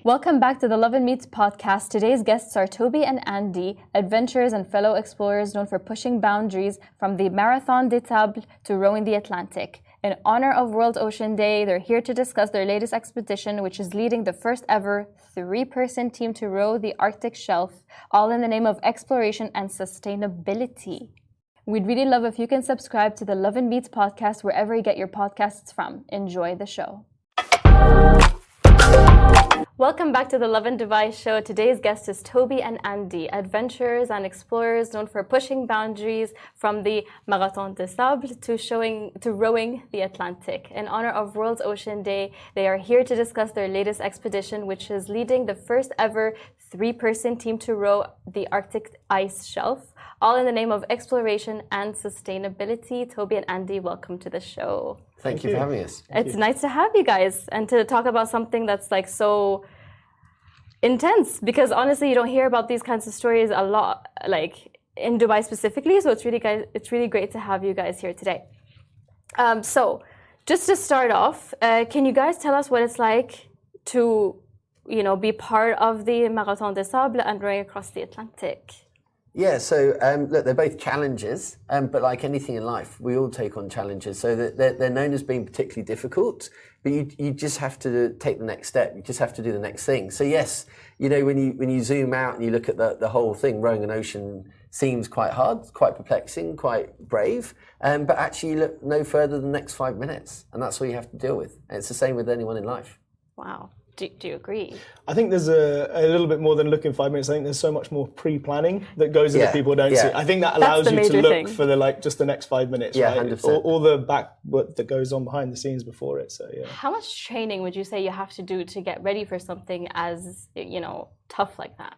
Welcome back to the Lovin Meets podcast. Today's guests are Toby and Andy, adventurers and fellow explorers known for pushing boundaries from the Marathon Des Sables to rowing the Atlantic. In honor of World Ocean Day, they're here to discuss their latest expedition, which is leading the first ever 3-person team to row the Arctic shelf, all in the name of exploration and sustainability. We'd really love if you can subscribe to the Lovin Meets podcast wherever you get your podcasts from. Enjoy the show. Welcome back to the Lovin Dubai show. Today's guest is Toby and Andy, adventurers and explorers known for pushing boundaries from the Marathon Des Sables to rowing the Atlantic. In honor of World Ocean Day, they are here to discuss their latest expedition, which is leading the first ever 3-person team to row the Arctic ice shelf, all in the name of exploration and sustainability. Toby and Andy, welcome to the show. Thank you for having us. It's nice to have you guys and to talk about something that's like so intense, because honestly, you don't hear about these kinds of stories a lot, like in Dubai specifically. So it's really great to have you guys here today. So just to start off, can you guys tell us what it's like to, be part of the Marathon des Sables and rowing across the Atlantic? Yeah, so look, they're both challenges, but like anything in life, we all take on challenges. So they're known as being particularly difficult, but you just have to take the next step. You just have to do the next thing. So yes, when you zoom out and you look at the whole thing, rowing an ocean seems quite hard, quite perplexing, quite brave, but actually you look no further than the next 5 minutes, and that's what you have to deal with. And it's the same with anyone in life. Wow. Do you agree? I think there's a little bit more than looking 5 minutes. I think there's so much more pre-planning that goes into people don't see. I think that allows you to look for just the next 5 minutes, right? 100%. All the work that goes on behind the scenes before it. So yeah. How much training would you say you have to do to get ready for something as tough like that?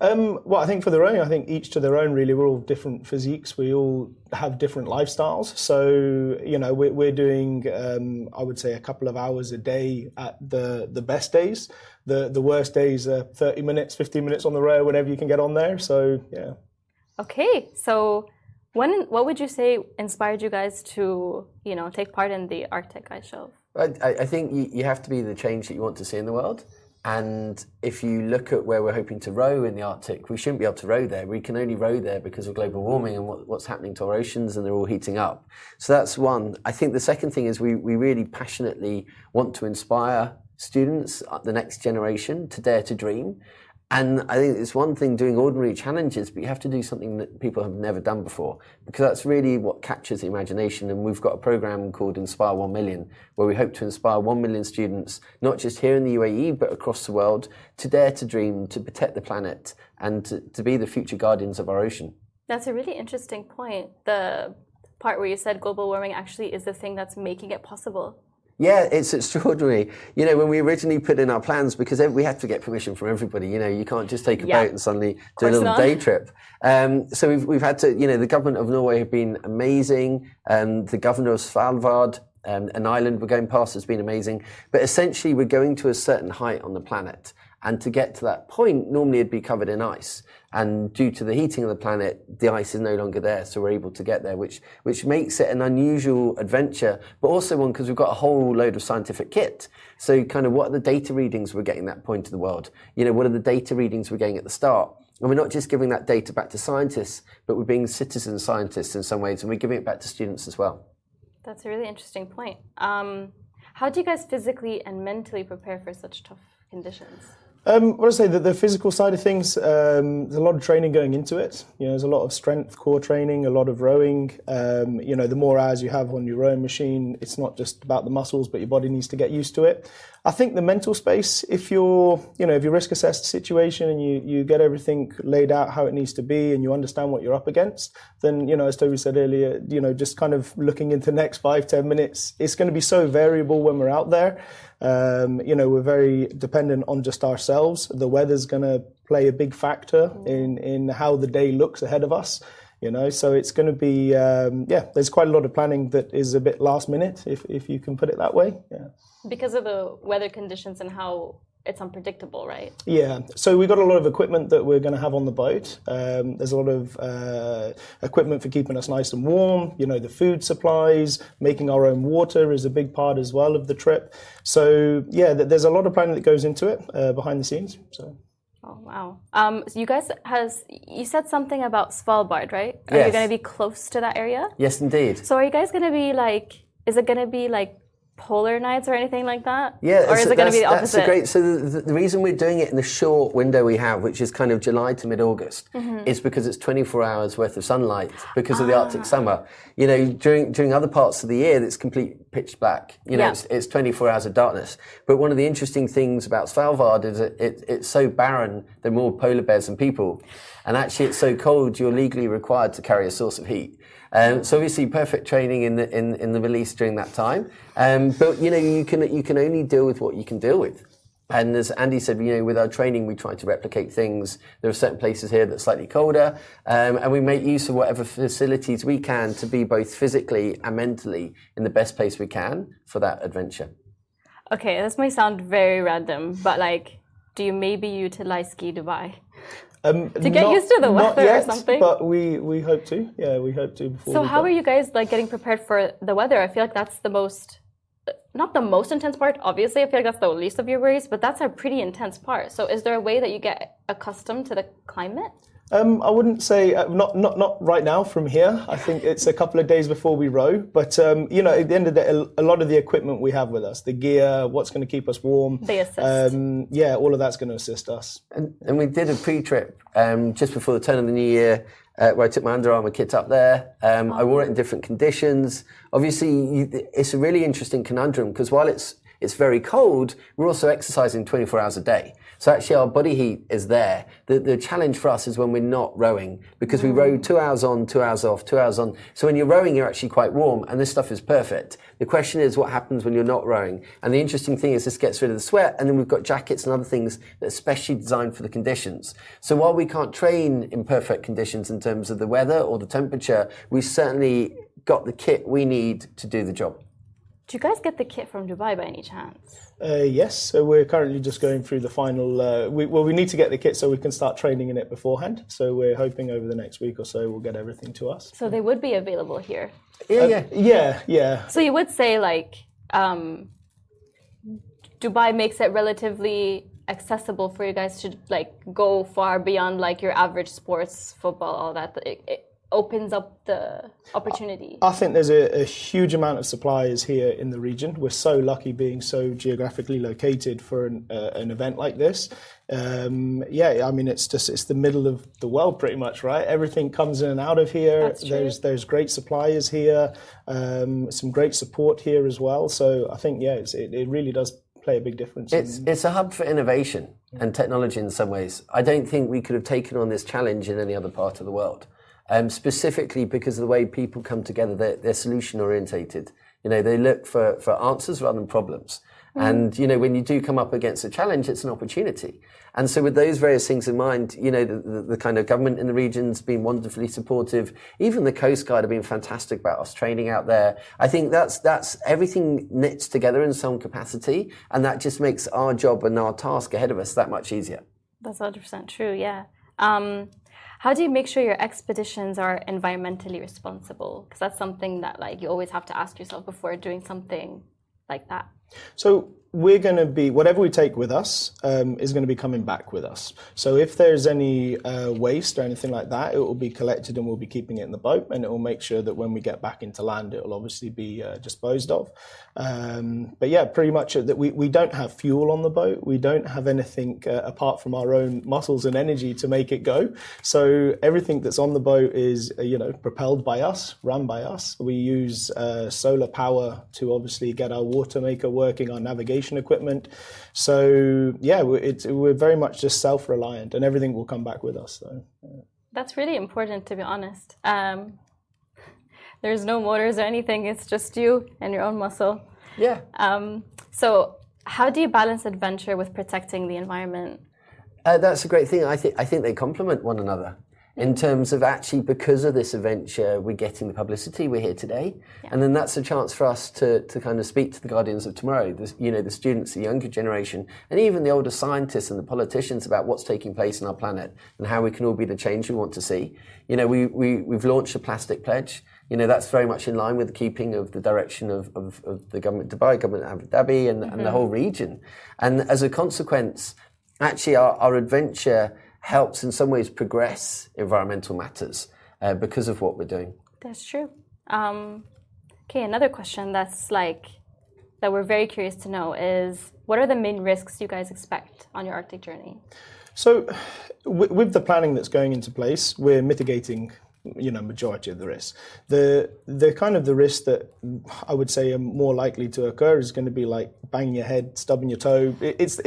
Well, I think for the rowing, I think each to their own, really. We're all different physiques. We all have different lifestyles. So, we're doing, I would say, a couple of hours a day at the best days. The worst days are 30 minutes, 15 minutes on the row, whenever you can get on there. So, yeah. Okay. So what would you say inspired you guys to, take part in the Arctic ice shelf? I think you have to be the change that you want to see in the world. And if you look at where we're hoping to row in the Arctic, we shouldn't be able to row there. We can only row there because of global warming and what's happening to our oceans, and they're all heating up. So that's one. I think the second thing is we really passionately want to inspire students, the next generation, to dare to dream. And I think it's one thing doing ordinary challenges, but you have to do something that people have never done before, because that's really what captures the imagination. And we've got a program called Inspire 1 Million, where we hope to inspire 1 million students, not just here in the UAE, but across the world, to dare to dream, to protect the planet, and to be the future guardians of our ocean. That's a really interesting point. The part where you said global warming actually is the thing that's making it possible. Yeah, it's extraordinary. When we originally put in our plans, because we have to get permission from everybody. You can't just take a boat and suddenly do a little day trip. So we've had to. The government of Norway have been amazing. The governor of Svalbard, an island we're going past, has been amazing. But essentially, we're going to a certain height on the planet, and to get to that point, normally it'd be covered in ice. And due to the heating of the planet, the ice is no longer there, so we're able to get there, which makes it an unusual adventure, but also one because we've got a whole load of scientific kit. So kind of what are the data readings we're getting at that point of the world? What are the data readings we're getting at the start? And we're not just giving that data back to scientists, but we're being citizen scientists in some ways, and we're giving it back to students as well. That's a really interesting point. How do you guys physically and mentally prepare for such tough conditions? I want to say that the physical side of things, there's a lot of training going into it. There's a lot of strength, core training, a lot of rowing. The more hours you have on your rowing machine, it's not just about the muscles, but your body needs to get used to it. I think the mental space, if you risk assess the situation and you get everything laid out how it needs to be and you understand what you're up against, then, as Toby said earlier, just kind of looking into the next 5-10 minutes, it's going to be so variable when we're out there. We're very dependent on just ourselves. The weather's going to play a big factor in how the day looks ahead of us. So it's going to be, there's quite a lot of planning that is a bit last minute, if you can put it that way. Yeah. Because of the weather conditions and how it's unpredictable, right? Yeah, so we've got a lot of equipment that we're going to have on the boat. There's a lot of equipment for keeping us nice and warm. You know, the food supplies, making our own water is a big part as well of the trip. So yeah, there's a lot of planning that goes into it behind the scenes. So. Oh wow! So you said something about Svalbard, right? Are Yes. you going to be close to that area? Yes, indeed. So are you guys going to be like? Is it going to be like polar nights or anything like that? Yeah, or is it going to be the opposite? That's great. So the reason we're doing it in the short window we have, which is kind of July to mid-August, is because it's 24 hours worth of sunlight because of the Arctic summer. You know, during other parts of the year, it's complete pitch black. You know, it's 24 hours of darkness. But one of the interesting things about Svalbard is that it's so barren, there are more polar bears than people. And actually, it's so cold, you're legally required to carry a source of heat. So obviously, perfect training in the Middle East during that time. But you know, you can only deal with what you can deal with. And as Andy said, you know, with our training, we try to replicate things. There are certain places here that's slightly colder, and we make use of whatever facilities we can to be both physically and mentally in the best place we can for that adventure. Okay, this may sound very random, but like, do you maybe utilize Ski Dubai? To get used to the weather yet, or something? But we hope to. Yeah, we hope to. So how are you guys like getting prepared for the weather? I feel like that's the most, not the most intense part, obviously. I feel like that's the least of your worries, but that's a pretty intense part. So is there a way that you get accustomed to the climate? I wouldn't say not right now from here. I think it's a couple of days before we row. But you know, at the end of the day, a lot of the equipment we have with us, the gear, what's going to keep us warm, they assist. Yeah, all of that's going to assist us. And we did a pre-trip just before the turn of the new year, where I took my Under Armour kit up there. I wore it in different conditions. Obviously, it's a really interesting conundrum because while it's very cold, we're also exercising 24 hours a day. So actually our body heat is there. The challenge for us is when we're not rowing, because we row 2 hours on, 2 hours off, 2 hours on. So when you're rowing, you're actually quite warm, and this stuff is perfect. The question is what happens when you're not rowing. And the interesting thing is this gets rid of the sweat, and then we've got jackets and other things that are specially designed for the conditions. So while we can't train in perfect conditions in terms of the weather or the temperature, we certainly got the kit we need to do the job. Do you guys get the kit from Dubai by any chance? Yes, so we're currently just going through the final. We need to get the kit so we can start training in it beforehand. So we're hoping over the next week or so we'll get everything to us. So they would be available here. Yeah. So you would say like Dubai makes it relatively accessible for you guys to like go far beyond like your average sports, football, all that. It opens up the opportunity. I think there's a huge amount of suppliers here in the region. We're so lucky being so geographically located for an event like this. Yeah, I mean, it's the middle of the world pretty much, right? Everything comes in and out of here. That's true. There's great suppliers here, some great support here as well. So I think, yeah, it really does play a big difference. It's a hub for innovation and technology in some ways. I don't think we could have taken on this challenge in any other part of the world. Specifically because of the way people come together, they're solution orientated. You know, they look for answers rather than problems. And, you know, when you do come up against a challenge, it's an opportunity. And so with those various things in mind, you know, the kind of government in the region's been wonderfully supportive. Even the Coast Guard have been fantastic about us training out there. I think that's everything knits together in some capacity. And that just makes our job and our task ahead of us that much easier. That's 100% true, yeah. How do you make sure your expeditions are environmentally responsible? Because that's something that like you always have to ask yourself before doing something like that. So we're going to be, whatever we take with us is going to be coming back with us. So if there's any waste or anything like that, it will be collected and we'll be keeping it in the boat, and it will make sure that when we get back into land, it will obviously be disposed of. But yeah, pretty much that we don't have fuel on the boat. We don't have anything apart from our own muscles and energy to make it go. So everything that's on the boat is, propelled by us, run by us. We use solar power to obviously get our water maker working, our navigation equipment. So yeah, we're very much just self-reliant, and everything will come back with us. So yeah. That's really important, to be honest. There's no motors or anything. It's just you and your own muscle. Yeah. So how do you balance adventure with protecting the environment? That's a great thing. I think they complement one another. in terms of actually, because of this adventure, we're getting the publicity, we're here today. Yeah. And then that's a chance for us to kind of speak to the guardians of tomorrow, the students, the younger generation, and even the older scientists and the politicians about what's taking place on our planet and how we can all be the change we want to see. We've launched a plastic pledge. That's very much in line with the keeping of the direction of the government of Dubai, government of Abu Dhabi, and the whole region. And as a consequence, actually our adventure helps in some ways progress environmental matters because of what we're doing. That's true. Okay, another question that we're very curious to know is, what are the main risks you guys expect on your Arctic journey? So with the planning that's going into place, we're mitigating majority of the risks. The kind of the risks that I would say are more likely to occur is going to be like banging your head, stubbing your toe. It's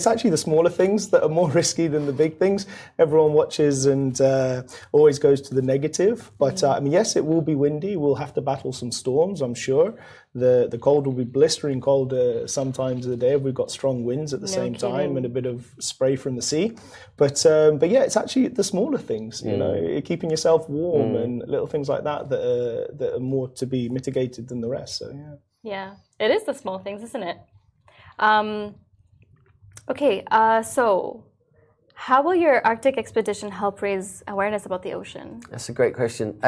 actually the smaller things that are more risky than the big things. Everyone watches and always goes to the negative. But yes, it will be windy. We'll have to battle some storms, I'm sure. The cold will be blistering cold sometimes of the day if we've got strong winds at the same time and a bit of spray from the sea. But yeah, it's actually the smaller things, keeping yourself warm and little things like that are more to be mitigated than the rest. So yeah. Yeah, it is the small things, isn't it? So how will your Arctic expedition help raise awareness about the ocean? That's a great question.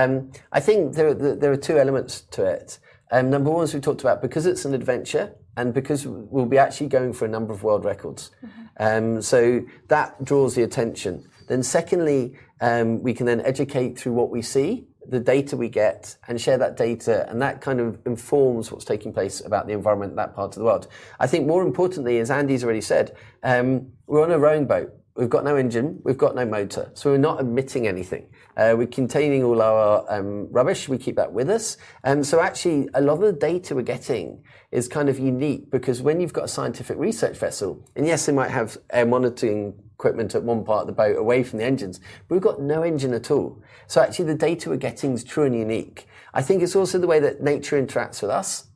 I think there are two elements to it. Number one, as we talked about, because it's an adventure and because we'll be actually going for a number of world records. So that draws the attention. Then secondly, we can then educate through what we see, the data we get, and share that data, and that kind of informs what's taking place about the environment in that part of the world. I think more importantly, as Andy's already said, we're on a rowing boat. We've got no engine, we've got no motor, so we're not emitting anything. We're containing all our rubbish, we keep that with us. So actually, a lot of the data we're getting is kind of unique, because when you've got a scientific research vessel, and yes, they might have air monitoring equipment at one part of the boat away from the engines, but we've got no engine at all. So actually, the data we're getting is true and unique. I think it's also the way that nature interacts with us.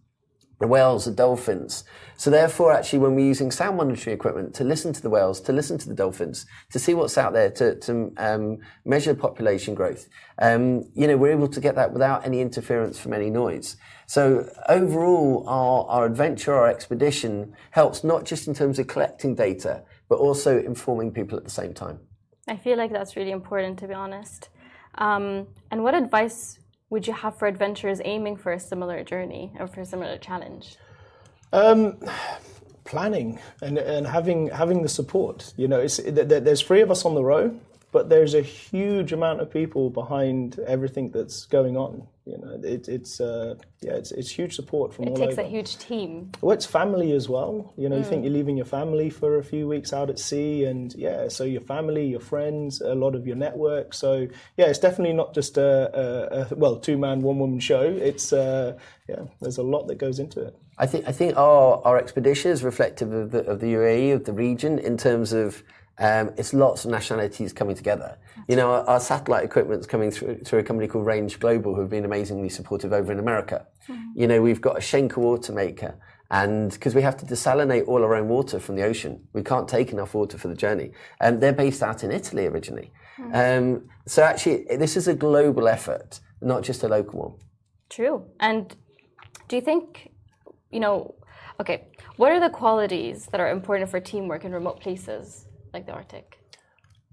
The whales, the dolphins. So therefore, actually, when we're using sound monitoring equipment to listen to the whales, to listen to the dolphins, to see what's out there, to measure population growth, we're able to get that without any interference from any noise. So overall, our adventure, our expedition helps not just in terms of collecting data, but also informing people at the same time. I feel like that's really important, to be honest. And what advice would you have for adventurers aiming for a similar journey or for a similar challenge? Planning and having the support. There's 3 of us on the row, but there's a huge amount of people behind everything that's going on. It's huge support from all over. It takes a huge team. Well, it's family as well. You think you're leaving your family for a few weeks out at sea, and so your family, your friends, a lot of your network. So it's definitely not just a 2-man, 1-woman show. It's there's a lot that goes into it. I think our expedition is reflective of the UAE, of the region, in terms of it's lots of nationalities coming together. Our satellite equipment's coming through a company called Range Global, who have been amazingly supportive over in America. We've got a Schenker water maker, and because we have to desalinate all our own water from the ocean, we can't take enough water for the journey. And they're based out in Italy originally. So actually, this is a global effort, not just a local one. True. And do you think, what are the qualities that are important for teamwork in remote places like the Arctic?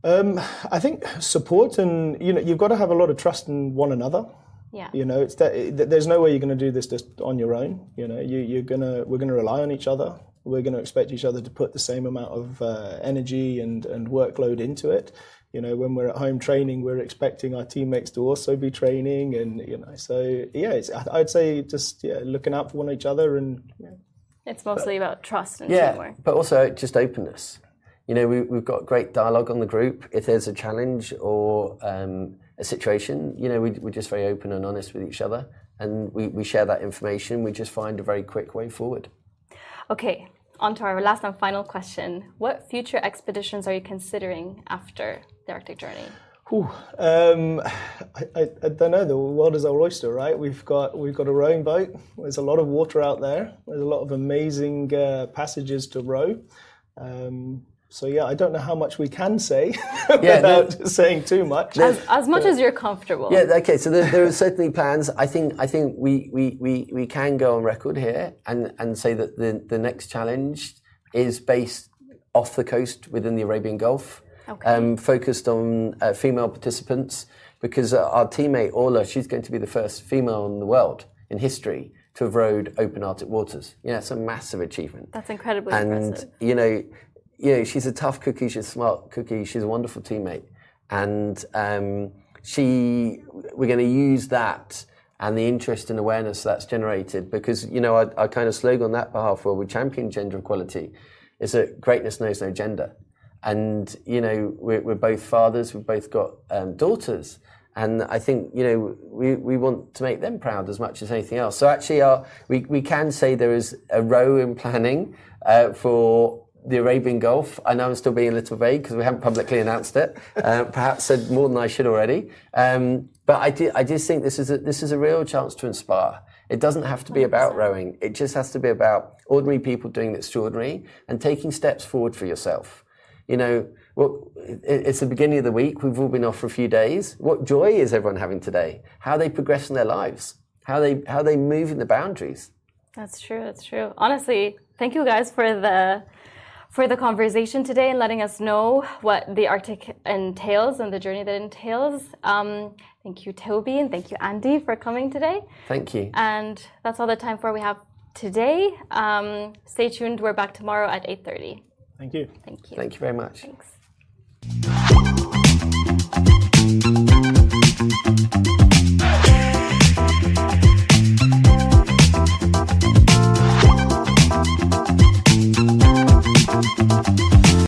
I think support, and you've got to have a lot of trust in one another. Yeah. There's no way you're going to do this just on your own. We're going to rely on each other. We're going to expect each other to put the same amount of energy and workload into it. When we're at home training, we're expecting our teammates to also be training, and I'd say just looking out for one each other, and it's mostly about trust and teamwork. But also just openness. We've got great dialogue on the group. If there's a challenge or a situation, we're just very open and honest with each other, and we share that information. We just find a very quick way forward. Okay, on to our last and final question. What future expeditions are you considering after the Arctic journey? I don't know. The world is our oyster, right? We've got a rowing boat. There's a lot of water out there. There's a lot of amazing passages to row. So yeah, I don't know how much we can say without saying too much. As much as you're comfortable. Yeah, okay. So there are certainly plans. I think we can go on record here and say that the next challenge is based off the coast within the Arabian Gulf, focused on female participants, because our teammate Orla, she's going to be the first female in the world in history to have rowed open Arctic waters. Yeah, it's a massive achievement. That's incredibly impressive. And she's a tough cookie, she's a smart cookie, she's a wonderful teammate. And we're going to use that and the interest and awareness that's generated, because, our kind of slogan on that behalf, where we champion gender equality, is that greatness knows no gender. And, we're both fathers, we've both got daughters. And I think, we want to make them proud as much as anything else. So actually, we can say there is a row in planning for the Arabian Gulf. I know I'm still being a little vague because we haven't publicly announced it. Perhaps said more than I should already. But I just think this is a real chance to inspire. It doesn't have to be about rowing. It just has to be about ordinary people doing the extraordinary and taking steps forward for yourself. It's the beginning of the week. We've all been off for a few days. What joy is everyone having today? How they progress in their lives? How they move in the boundaries? That's true. That's true. Honestly, thank you guys for the conversation today and letting us know what the Arctic entails and the journey that entails. Thank you, Toby, and thank you, Andy, for coming today. Thank you. And that's all the time we have today. Stay tuned. We're back tomorrow at 8:30. Thank you. Thank you. Thank you very much. Thanks.